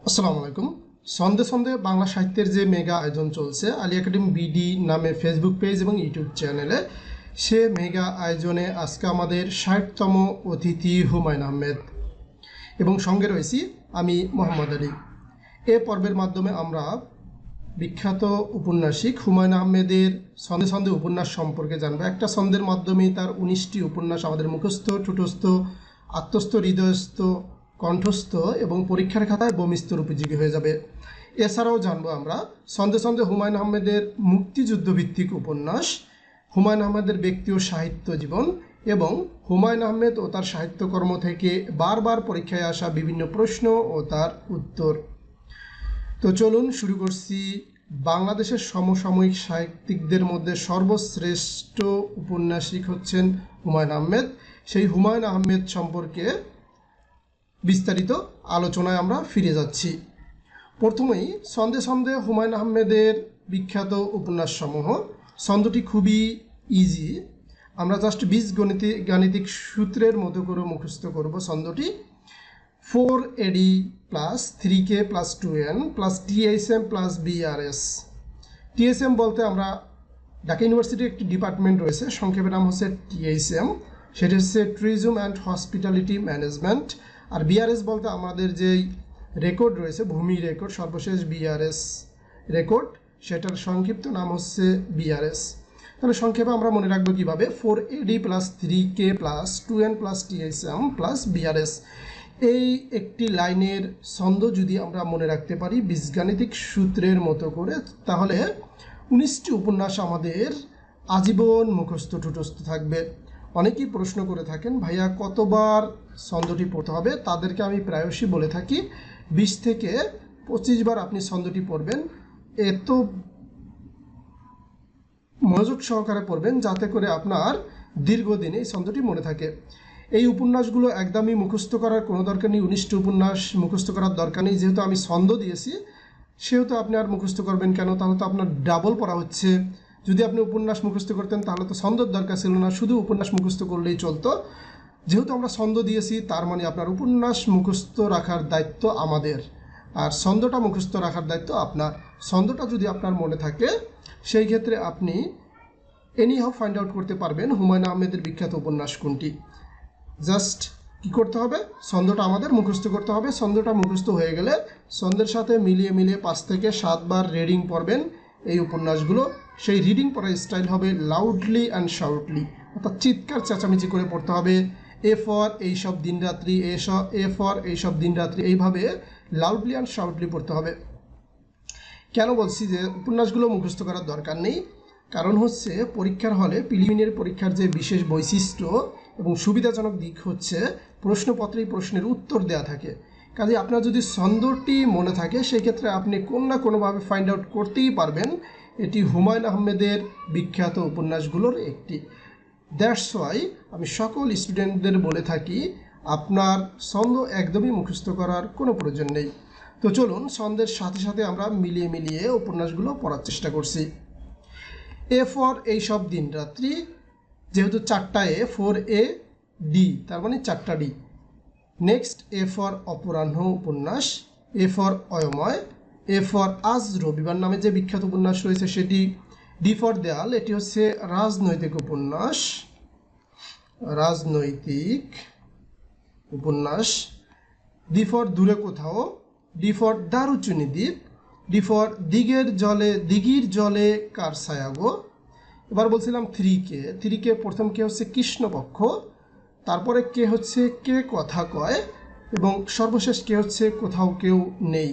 আসসালামু আলাইকুম। সন্ধে সন্ধে বাংলা সাহিত্যের যে মেগা আয়োজন চলছে আলী একাডেমি বিডি নামে ফেসবুক পেজ এবং ইউটিউব চ্যানেলে, সে মেগা আয়োজনে আজকে আমাদের ৬০তম অতিথি হুমায়ুন আহমেদ এবং সঙ্গে রয়েছি আমি মোহাম্মদ আলী। এ পর্বের মাধ্যমে আমরা বিখ্যাত উপন্যাসিক হুমায়ুন আহমেদের ছন্দে ছন্দে উপন্যাস সম্পর্কে জানবো। একটা ছন্দের মাধ্যমেই তার ১৯টি উপন্যাস আমাদের মুখস্থ, ঠোঁটস্থ, আত্মস্থ, হৃদয়স্থ, কণ্ঠস্থ এবং পরীক্ষার খাতায় বমিস্তর উপযোগী হয়ে যাবে। এছাড়াও জানবো আমরা ছন্দে ছন্দে হুমায়ুন আহমেদের মুক্তিযুদ্ধভিত্তিক উপন্যাস, হুমায়ুন আহমেদের ব্যক্তি ও সাহিত্য জীবন এবং হুমায়ুন আহমেদ ও তার সাহিত্যকর্ম থেকে বারবার পরীক্ষায় আসা বিভিন্ন প্রশ্ন ও তার উত্তর। তো চলুন শুরু করছি। বাংলাদেশের সমসাময়িক সাহিত্যিকদের মধ্যে সর্বশ্রেষ্ঠ উপন্যাসিক হচ্ছেন হুমায়ুন আহমেদ। সেই হুমায়ুন আহমেদ সম্পর্কে বিস্তারিত আলোচনায় আমরা ফিরে যাচ্ছি। প্রথমেই ছন্দে ছন্দে হুমায়ুন আহমেদের বিখ্যাত উপন্যাসসমূহ। ছন্দটি খুবই ইজি, আমরা জাস্ট গাণিতিক সূত্রের মতো করে মুখস্থ করব ছন্দটি। 4AD plus 3K plus 2N plus TSM plus BRS। TSM বলতে আমরা ঢাকা ইউনিভার্সিটির একটি ডিপার্টমেন্ট রয়েছে, সংক্ষেপের নাম হচ্ছে TSM, সেটি হচ্ছে ট্যুরিজম অ্যান্ড হসপিটালিটি ম্যানেজমেন্ট। আর BRS বলতে আমাদের যেই রেকর্ড রয়েছে, ভূমি রেকর্ড, সর্বশেষ BRS রেকর্ড, সেটার সংক্ষিপ্ত নাম হচ্ছে BRS। তাহলে সংক্ষেপে আমরা মনে রাখবো কীভাবে, 4AD plus 3K plus 2N plus TSM plus BRS। এই একটি লাইনের ছন্দ যদি আমরা মনে রাখতে পারি বীজগাণিতিক সূত্রের মতো করে, তাহলে 19টি উপন্যাস আমাদের আজীবন মুখস্থ ঠোঁটস্থ থাকবে। অনেকেই প্রশ্ন করে থাকেন, ভাইয়া কতবার ছন্দটি পড়তে হবে? তাদেরকে আমি প্রায়শই বলে থাকি 20 থেকে 25 বার আপনি ছন্দটি পড়বেন। এত মনোযোগ সহকারে পড়বেন যাতে করে আপনার দীর্ঘদিন এই ছন্দটি মনে থাকে। এই উপন্যাসগুলো একদমই মুখস্থ করার কোনো দরকার নেই। 19টি উপন্যাস মুখস্থ করার দরকার নেই, যেহেতু আমি ছন্দ দিয়েছি সেহেতু আপনি আর মুখস্থ করবেন কেন? তাহলে তো আপনার ডাবল পড়া হচ্ছে। যদি আপনি উপন্যাস মুখস্থ করতেন তাহলে তো ছন্দর দরকার ছিল না, শুধু উপন্যাস মুখস্থ করলেই চলতো। যেহেতু আমরা ছন্দ দিয়েছি তার মানে আপনার উপন্যাস মুখস্থ রাখার দায়িত্ব আমাদের, আর ছন্দটা মুখস্থ রাখার দায়িত্ব আপনার। ছন্দটা যদি আপনার মনে থাকে সেই ক্ষেত্রে আপনি এনিহাউ ফাইন্ড আউট করতে পারবেন হুমায়ুন আহমেদের বিখ্যাত উপন্যাস কোনটি। জাস্ট কী করতে হবে, ছন্দটা আমাদের মুখস্থ করতে হবে। ছন্দটা মুখস্থ হয়ে গেলে ছন্দের সাথে মিলিয়ে মিলিয়ে 5 থেকে 7 বার রিডিং পড়বেন এই উপন্যাসগুলো। সেই রিডিং পড়ার স্টাইল হবে লাউডলি অ্যান্ড শাউটলি, অর্থাৎ চিৎকার চেঁচামেচি করে পড়তে হবে। এ ফর এইসব দিনরাত্রি, এ ফর এইসব দিনরাত্রি, এইভাবে লাউডলি অ্যান্ড শাউটলি পড়তে হবে। কেন বলছি যে উপন্যাসগুলো মুখস্থ করার দরকার নেই? কারণ হচ্ছে পরীক্ষার হলে প্রিলিমিনারি পরীক্ষার যে বিশেষ বৈশিষ্ট্য এবং সুবিধাজনক দিক হচ্ছে প্রশ্নপত্রেই প্রশ্নের উত্তর দেওয়া থাকে। কাজে আপনার যদি ছন্দটি মনে থাকে সেক্ষেত্রে আপনি কোনো না কোনোভাবে ফাইন্ড আউট করতেই পারবেন এটি হুমায়ুন আহমেদের বিখ্যাত উপন্যাসগুলোর একটি। দ্যাটস ওয়াই আমি সকল স্টুডেন্টদের বলে থাকি আপনার ছন্দ একদমই মুখস্থ করার কোনো প্রয়োজন নেই। তো চলুন ছন্দের সাথে সাথে আমরা মিলিয়ে মিলিয়ে উপন্যাসগুলো পড়ার চেষ্টা করছি। এ ফর এইসব দিনরাত্রি, যেহেতু 4টা এ, 4AD তার মানে 4টা ডি। নেক্সট এ ফর অপরাহ্ন উপন্যাস, এ ফর অয়ময়, এ ফর আজ রবিবার নামে যে বিখ্যাত উপন্যাস রয়েছে সেটি। ডি ফর দেয়াল, এটি হচ্ছে রাজনৈতিক উপন্যাস, রাজনৈতিক উপন্যাস। ডি ফর দূরে কোথাও, ডি ফর দারুচিনি দ্বীপ, ডি ফর দিঘির জলে কার ছায়া গো। এবার বলছিলাম 3K প্রথম কে হচ্ছে কৃষ্ণপক্ষ, তারপরে কে হচ্ছে কে কথা কয় এবং সর্বশেষ কে হচ্ছে কোথাও কেউ নেই।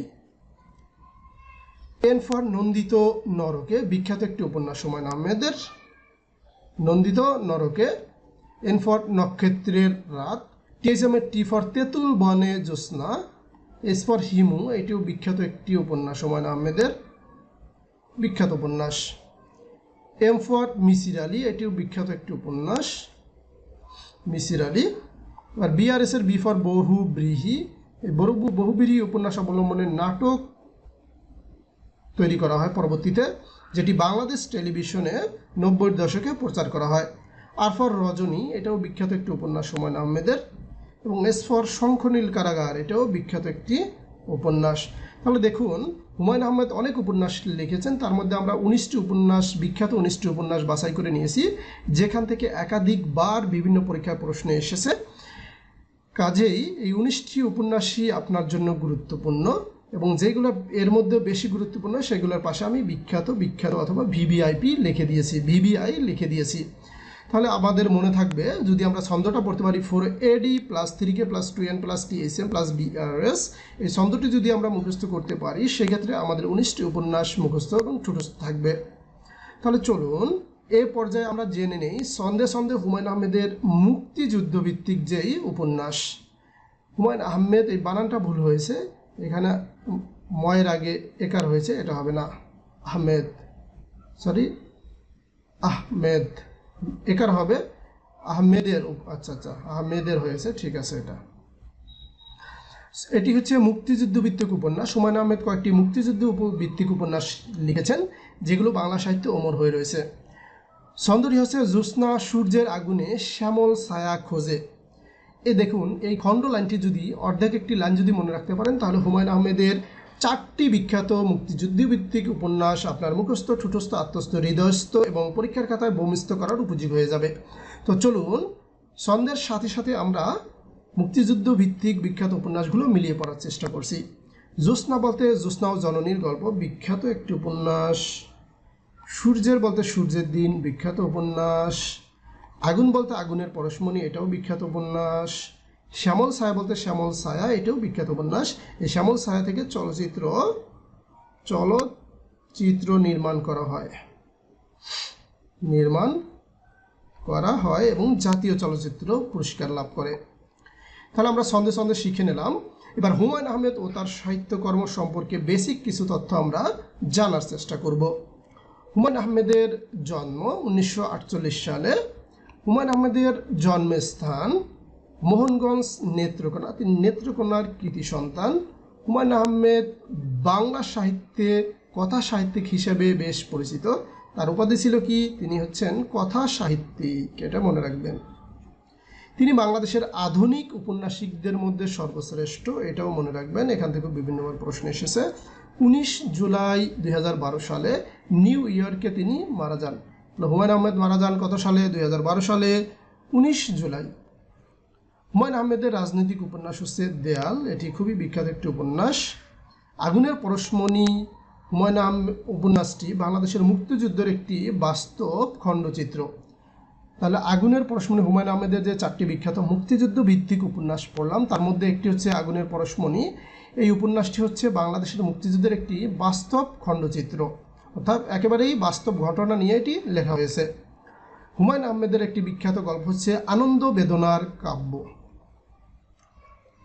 এন ফর নন্দিত নরকে, বিখ্যাত একটি উপন্যাস হুমায়ুন আহমেদের, নন্দিত নরকে। এন ফর নক্ষত্রের রাত, টি ফর তেঁতুল বনে জ্যোৎস্না, এস ফর হিমু, এটিও বিখ্যাত একটি উপন্যাস হুমায়ুন আহমেদের, বিখ্যাত উপন্যাস। এম ফর মিসির আলী, এটিও বিখ্যাত একটি উপন্যাস, মিসির আলী। আর BRS এর বি ফর বহুব্রীহি, এই বহুব্রীহি উপন্যাস অবলম্বনে নাটক তৈরি করা হয় পরবর্তীতে, যেটি বাংলাদেশ টেলিভিশনে 90-এর দশকে প্রচার করা হয়। আর ফর রজনী, এটাও বিখ্যাত একটি উপন্যাস হুমায়ুন আহমেদের। এবং এস ফর শঙ্খনীল কারাগার, এটাও বিখ্যাত একটি উপন্যাস। তাহলে দেখুন হুমায়ুন আহমেদ অনেক উপন্যাস লিখেছেন, তার মধ্যে আমরা 19টি উপন্যাস, বিখ্যাত 19টি উপন্যাস বাছাই করে নিয়েছি, যেখান থেকে একাধিকবার বিভিন্ন পরীক্ষায় প্রশ্ন এসেছে। কাজেই এই 19টি উপন্যাসই আপনার জন্য গুরুত্বপূর্ণ, এবং যেগুলো এর মধ্যে বেশি গুরুত্বপূর্ণ সেগুলোর পাশে আমি বিখ্যাত অথবা ভিভিআইপি লিখে দিয়েছি। তাহলে আমাদের মনে থাকবে, যদি আমরা ছন্দটা পড়তে পারি 4AD + 3K + 2N + TSM + BRS, এই ছন্দটি যদি আমরা মুখস্থ করতে পারি সেক্ষেত্রে আমাদের 19টি উপন্যাস মুখস্থ এবং ঠোঁটস্থ থাকবে। তাহলে চলুন এ পর্যায়ে আমরা জেনে নেই ছন্দে ছন্দে হুমায়ুন আহমেদের মুক্তিযুদ্ধভিত্তিক যেই উপন্যাস। হুমায়ুন আহমেদ, এই বানানটা ভুল হয়েছে, এখানে ময়ের আগে একার হয়েছে, এটা হবে না, আহমেদ, আহমেদ, একার হবে আহমেদের, আচ্ছা আহমেদের হয়েছে, ঠিক আছে। এটি হচ্ছে মুক্তিযুদ্ধ ভিত্তিক উপন্যাস। হুমায়ুন আহমেদ কয়েকটি মুক্তিযুদ্ধ ভিত্তিক উপন্যাস লিখেছেন যেগুলো বাংলা সাহিত্যে অমর হয়ে রয়েছে। ছন্দটি হচ্ছে জ্যোৎস্না সূর্যের আগুনে শ্যামল ছায়া খোঁজে। দেখুন এই খণ্ড লাইনটি যদি অর্ধেক একটি লাইন যদি মনে রাখতে পারেন তাহলে হুমায়ুন আহমেদের 4টি বিখ্যাত মুক্তিযুদ্ধ ভিত্তিক উপন্যাস আপনার মুখস্থ, ঠোঁটস্থ, আত্মস্থ, হৃদয়স্থ এবং পরীক্ষার খাতায় বমিস্থ করার উপযোগী হয়ে যাবে। তো চলুন ছন্দের সাথে সাথে আমরা মুক্তিযুদ্ধ ভিত্তিক বিখ্যাত উপন্যাসগুলো মিলিয়ে পড়ার চেষ্টা করছি। জ্যোৎস্না বলতে জ্যোৎস্না ও জননীর গল্প, বিখ্যাত একটি উপন্যাস। সূর্যের বলতে সূর্যের দিন, বিখ্যাত উপন্যাস। আগুন বলতে আগুনের পরশমণি, এটাও বিখ্যাত উপন্যাস। শ্যামল ছায়া বলতে শ্যামল ছায়া, এটাও বিখ্যাত উপন্যাস। এই শ্যামল ছায়া থেকে চলচ্চিত্র নির্মাণ করা হয় এবং জাতীয় চলচ্চিত্র পুরস্কার লাভ করে। তাহলে আমরা ছন্দে ছন্দে শিখে নিলাম। এবার হুমায়ুন আহমেদ ও তার সাহিত্যকর্ম সম্পর্কে বেসিক কিছু তথ্য আমরা জানার চেষ্টা করব। হুমায়ুন আহমেদের জন্ম 1948 সালে। হুমায়ুন আহমেদের জন্মস্থান মোহনগঞ্জ, নেত্রকোনা। তিনি নেত্রকোনার কৃতি সন্তান। হুমায়ুন আহমেদ বাংলা সাহিত্যে কথা সাহিত্যিক হিসেবে বেশ পরিচিত। তার উপাধি ছিল কি? তিনি হচ্ছেন কথা সাহিত্যিক, এটা মনে রাখবেন। তিনি বাংলাদেশের আধুনিক উপন্যাসিকদের মধ্যে সর্বশ্রেষ্ঠ, এটাও মনে রাখবেন, এখান থেকে বিভিন্নবার প্রশ্ন এসেছে। 19 জুলাই 2012 সালে নিউ ইয়র্কে তিনি মারা যান। হুমায়ুন আহমেদ মারা যান কত সালে? 2012 সালে 19 জুলাই। হুমায়ুন আহমেদের রাজনৈতিক উপন্যাস হচ্ছে দেয়াল, এটি খুবই বিখ্যাত একটি উপন্যাস। আগুনের পরশমণি হুমায়ুন আহমেদ উপন্যাসটি বাংলাদেশের মুক্তিযুদ্ধের একটি বাস্তব খণ্ডচিত্র। তাহলে আগুনের পরশমণি হুমায়ুন আহমেদের যে 4টি বিখ্যাত মুক্তিযুদ্ধ ভিত্তিক উপন্যাস পড়লাম তার মধ্যে একটি হচ্ছে আগুনের পরশমণি। এই উপন্যাসটি হচ্ছে বাংলাদেশের মুক্তিযুদ্ধের একটি বাস্তব খণ্ডচিত্র, অর্থাৎ একেবারেই বাস্তব ঘটনা নিয়ে এটি লেখা হয়েছে। হুমায়ুন আহমেদের একটি বিখ্যাত গল্প হচ্ছে আনন্দ বেদনার কাব্য।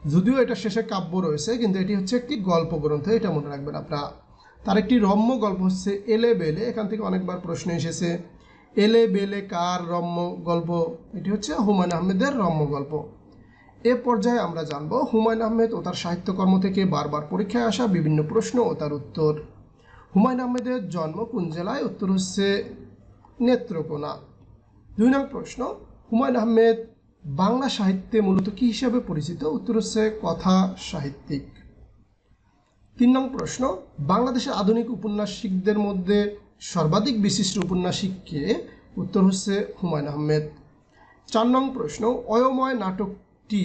যদিও এটা শেষে কাব্য রয়েছে কিন্তু এটি হচ্ছে একটি গল্প গ্রন্থ, এটা মনে রাখবেন আপনারা। তার একটি রম্য গল্প হচ্ছে এলে বেলে, এখান থেকে অনেকবার প্রশ্ন এসেছে। এলে বেলে কার রম্য গল্প? এটি হচ্ছে হুমায়ুন আহমেদের রম্য গল্প। এ পর্যায়ে আমরা জানব হুমায়ুন আহমেদ ও তার সাহিত্যকর্ম থেকে বারবার পরীক্ষায় আসা বিভিন্ন প্রশ্ন ও তার উত্তর। হুমায়ুন আহমেদের জন্ম কোন জেলায়? উত্তর হচ্ছে নেত্রকোনা। 2 নং প্রশ্ন, হুমায়ুন আহমেদ বাংলা সাহিত্যে মূলত কি হিসাবে পরিচিত? উত্তর হচ্ছে কথা সাহিত্যিক। 3 নং প্রশ্ন, বাংলাদেশের আধুনিক উপন্যাসিকদের মধ্যে সর্বাধিক বিশিষ্ট উপন্যাসিক কে? উত্তর হচ্ছে হুমায়ুন আহমেদ। 4 নং প্রশ্ন, অয়ময় নাটকটি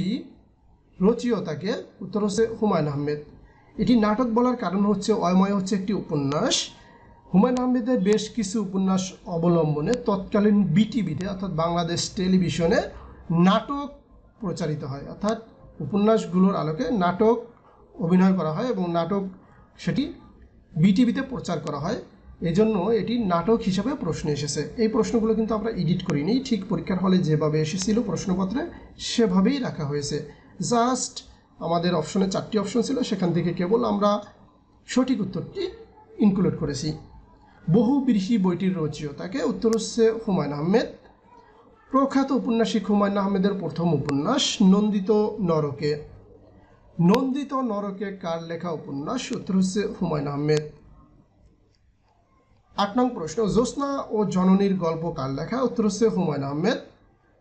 রচয়িতাকে? উত্তর হচ্ছে হুমায়ুন আহমেদ। এটি নাটক বলার কারণ হচ্ছে অয়ময় হচ্ছে একটি উপন্যাস। হুমায়ুন আহমেদের বেশ কিছু উপন্যাস অবলম্বনে তৎকালীন বিটিভিতে অর্থাৎ বাংলাদেশ টেলিভিশনে নাটক প্রচারিত হয়, অর্থাৎ উপন্যাসগুলোর আলোকে নাটক অভিনয় করা হয় এবং নাটক সেটি বিটিভিতে প্রচার করা হয়, এজন্য এটি নাটক হিসাবে প্রশ্ন এসেছে। এই প্রশ্নগুলো কিন্তু আমরা এডিট করিনি, ঠিক পরীক্ষার হলে যেভাবে এসেছিল প্রশ্নপত্রে সেভাবেই রাখা হয়েছে। জাস্ট আমাদের অপশনে 4টি অপশন ছিল, সেখান থেকে কেবল আমরা সঠিক উত্তরটি ইনক্লুড করেছি। বহুব্রীহি বইটির রচয়িতাকে? উত্তর হচ্ছে হুমায়ুন আহমেদ। প্রখ্যাত উপন্যাসিক হুমায়ুন আহমেদের প্রথম উপন্যাস নন্দিত নরকে। নন্দিত নরকে কার লেখা উপন্যাস? উত্তর হচ্ছে হুমায়ুন আহমেদ। 8 নং প্রশ্ন, জ্যোৎস্না ও জননীর গল্প কার লেখা? উত্তর হচ্ছে হুমায়ুন আহমেদ।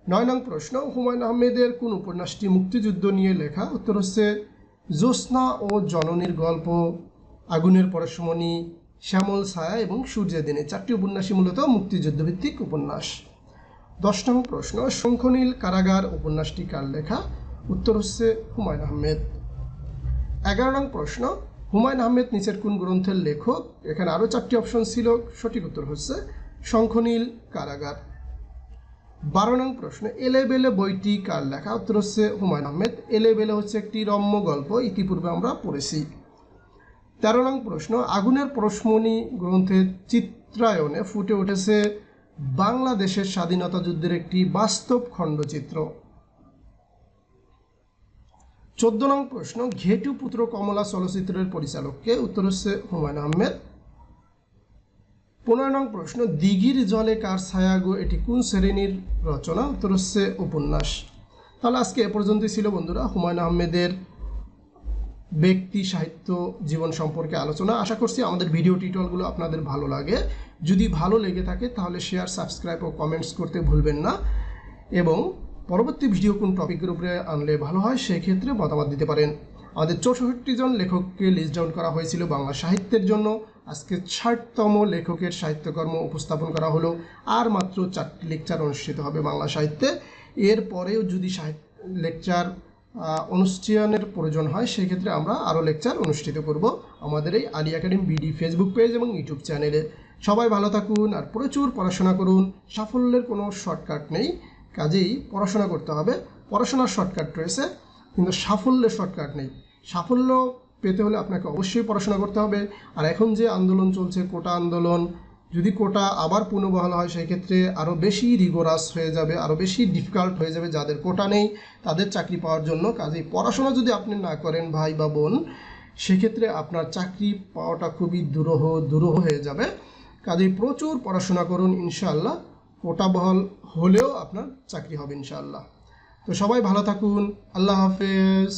9 নং প্রশ্ন, হুমায়ুন আহমেদের কোন উপন্যাসটি মুক্তিযুদ্ধ নিয়ে লেখা? উত্তর হচ্ছে জ্যোৎস্না ও জননীর গল্প, আগুনের পরশমণি, শ্যামল ছায়া এবং সূর্যের দিনে। 4টি উপন্যাসই মূলত মুক্তিযুদ্ধভিত্তিক উপন্যাস। 10 নং প্রশ্ন, শঙ্খনীল কারাগার উপন্যাসটি কার লেখা? উত্তর হচ্ছে হুমায়ুন আহমেদ। 11 নং প্রশ্ন, হুমায়ুন আহমেদ নিচের কোন গ্রন্থের লেখক? এখানে আরও 4টি অপশন ছিল, সঠিক উত্তর হচ্ছে শঙ্খনীল কারাগার। 12 নং প্রশ্ন, এলেবেলে বইটি কার লেখা? উত্তর হচ্ছে হুমায়ুন আহমেদ। এলেবেলে হচ্ছে একটি রম্য গল্প, ইতিপূর্বে আমরা পড়েছি। 13 নং প্রশ্ন, আগুনের পরশমণি গ্রন্থের চিত্রায়নে ফুটে উঠেছে বাংলাদেশের স্বাধীনতা যুদ্ধের একটি বাস্তব খণ্ডচিত্র। 14 নং প্রশ্ন, ঘেটু পুত্র কমলা চলচ্চিত্রের পরিচালককে? উত্তর হচ্ছে হুমায়ুন আহমেদ। 15 নং প্রশ্ন, দিঘির জলে কার ছায়া গো, এটি কোন শ্রেণীর রচনা? উত্তর হচ্ছে উপন্যাস। তাহলে আজকে এ পর্যন্তই ছিল বন্ধুরা হুমায়ুন আহমেদের ব্যক্তি সাহিত্য জীবন সম্পর্কে আলোচনা। আশা করছি আমাদের ভিডিও টিউটোরিয়ালগুলো আপনাদের ভালো লাগে। যদি ভালো লেগে থাকে তাহলে শেয়ার, সাবস্ক্রাইব ও কমেন্টস করতে ভুলবেন না, এবং পরবর্তী ভিডিও কোন টপিকের উপরে আনলে ভালো হয় সেই ক্ষেত্রে মতামত দিতে পারেন। আমাদের 64 জন লেখককে লিস্ট ডাউন করা হয়েছিল বাংলা সাহিত্যের জন্য। আজকে 60তম লেখকের সাহিত্যকর্ম উপস্থাপন করা হলো। আর মাত্র 4টি লেকচার অনুষ্ঠিত হবে বাংলা সাহিত্যে। এরপরেও যদি লেকচার অনুষ্ঠানের প্রয়োজন হয় সেক্ষেত্রে আমরা আরও লেকচার অনুষ্ঠিত করব আমাদের এই Ali academy BD Facebook page এবং ইউটিউব চ্যানেলে। সবাই ভালো থাকুন আর প্রচুর পড়াশোনা করুন। সাফল্যের কোনো শর্টকাট নেই, কাজেই পড়াশোনা করতে হবে। পড়াশোনার শর্টকাট রয়েছে কিন্তু সাফল্যের শর্টকাট নেই। সাফল্য পেতে হলে আপনাকে অবশ্যই পড়াশোনা করতে হবে। আর এখন যে আন্দোলন চলছে, কোটা আন্দোলন, যদি কোটা আবার পুনর্বহাল হয় সেই ক্ষেত্রে আরও বেশি রিগোরাস হয়ে যাবে, আরও বেশি ডিফিকাল্ট হয়ে যাবে যাদের কোটা নেই তাদের চাকরি পাওয়ার জন্য। কাজেই পড়াশোনা যদি আপনি না করেন ভাই বা বোন, সেক্ষেত্রে আপনার চাকরি পাওয়াটা খুবই দুরূহ হয়ে যাবে। কাজেই প্রচুর পড়াশোনা করুন, ইনশাআল্লাহ কোটা বহাল হলেও আপনার চাকরি হবে ইনশাআল্লাহ। তো সবাই ভালো থাকুন, আল্লাহ হাফেজ।